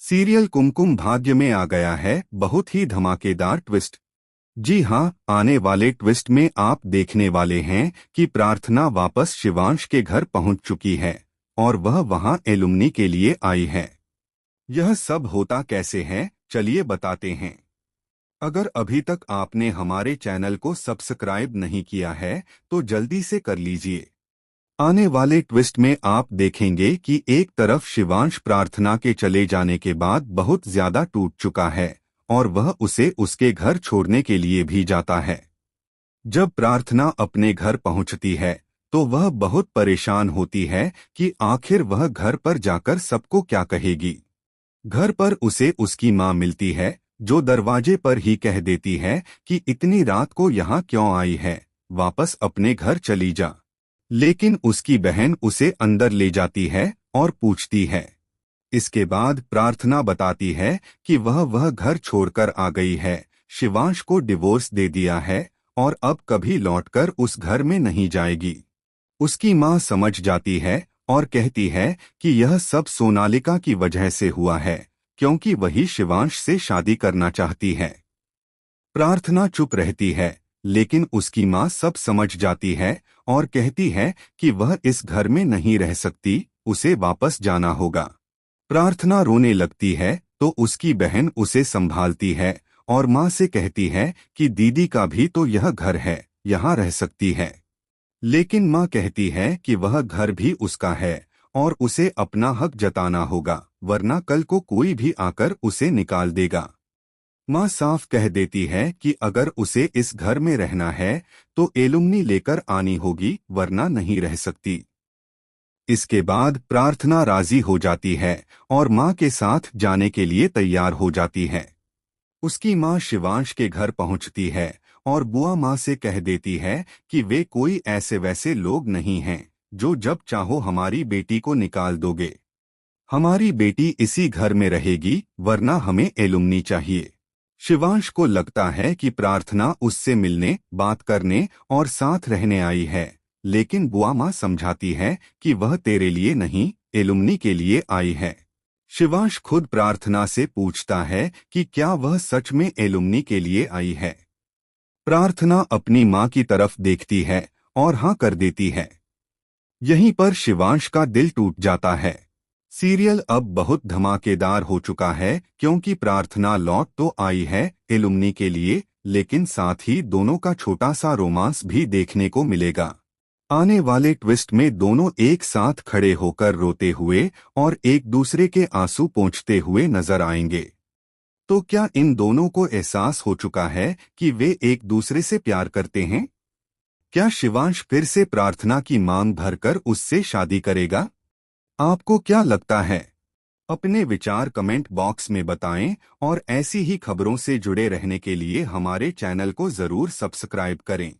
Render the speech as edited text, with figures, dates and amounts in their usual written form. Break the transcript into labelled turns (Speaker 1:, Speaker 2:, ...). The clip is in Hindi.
Speaker 1: सीरियल कुमकुम भाग्य में आ गया है बहुत ही धमाकेदार ट्विस्ट। जी हां, आने वाले ट्विस्ट में आप देखने वाले हैं कि प्रार्थना वापस शिवांश के घर पहुंच चुकी है और वह वहां एलुमनी के लिए आई है। यह सब होता कैसे है, चलिए बताते हैं। अगर अभी तक आपने हमारे चैनल को सब्सक्राइब नहीं किया है तो जल्दी से कर लीजिए। आने वाले ट्विस्ट में आप देखेंगे कि एक तरफ शिवांश प्रार्थना के चले जाने के बाद बहुत ज्यादा टूट चुका है और वह उसे उसके घर छोड़ने के लिए भी जाता है। जब प्रार्थना अपने घर पहुंचती है तो वह बहुत परेशान होती है कि आखिर वह घर पर जाकर सबको क्या कहेगी। घर पर उसे उसकी माँ मिलती है जो दरवाजे पर ही कह देती है कि इतनी रात को यहाँ क्यों आई है, वापस अपने घर चली जा। लेकिन उसकी बहन उसे अंदर ले जाती है और पूछती है। इसके बाद प्रार्थना बताती है कि वह घर छोड़कर आ गई है, शिवांश को डिवोर्स दे दिया है और अब कभी लौटकर उस घर में नहीं जाएगी। उसकी माँ समझ जाती है और कहती है कि यह सब सोनालिका की वजह से हुआ है, क्योंकि वही शिवांश से शादी करना चाहती है। प्रार्थना चुप रहती है, लेकिन उसकी माँ सब समझ जाती है और कहती है कि वह इस घर में नहीं रह सकती, उसे वापस जाना होगा। प्रार्थना रोने लगती है तो उसकी बहन उसे संभालती है और माँ से कहती है कि दीदी का भी तो यह घर है, यहाँ रह सकती है। लेकिन माँ कहती है कि वह घर भी उसका है और उसे अपना हक जताना होगा, वरना कल को कोई भी आकर उसे निकाल देगा। माँ साफ कह देती है कि अगर उसे इस घर में रहना है तो एलुमनी लेकर आनी होगी, वरना नहीं रह सकती। इसके बाद प्रार्थना राजी हो जाती है और माँ के साथ जाने के लिए तैयार हो जाती है। उसकी माँ शिवांश के घर पहुंचती है और बुआ माँ से कह देती है कि वे कोई ऐसे वैसे लोग नहीं हैं जो जब चाहो हमारी बेटी को निकाल दोगे। हमारी बेटी इसी घर में रहेगी, वरना हमें एलुमनी चाहिए। शिवांश को लगता है कि प्रार्थना उससे मिलने, बात करने और साथ रहने आई है, लेकिन बुआ माँ समझाती है कि वह तेरे लिए नहीं, एलुमनी के लिए आई है। शिवांश खुद प्रार्थना से पूछता है कि क्या वह सच में एलुमनी के लिए आई है। प्रार्थना अपनी माँ की तरफ देखती है और हाँ कर देती है। यहीं पर शिवांश का दिल टूट जाता है। सीरियल अब बहुत धमाकेदार हो चुका है क्योंकि प्रार्थना लौट तो आई है एलुमनी के लिए, लेकिन साथ ही दोनों का छोटा सा रोमांस भी देखने को मिलेगा। आने वाले ट्विस्ट में दोनों एक साथ खड़े होकर रोते हुए और एक दूसरे के आंसू पोंछते हुए नजर आएंगे। तो क्या इन दोनों को एहसास हो चुका है कि वे एक दूसरे से प्यार करते हैं? क्या शिवांश फिर से प्रार्थना की मांग भरकर उससे शादी करेगा? आपको क्या लगता है? अपने विचार कमेंट बॉक्स में बताएं और ऐसी ही खबरों से जुड़े रहने के लिए हमारे चैनल को जरूर सब्सक्राइब करें।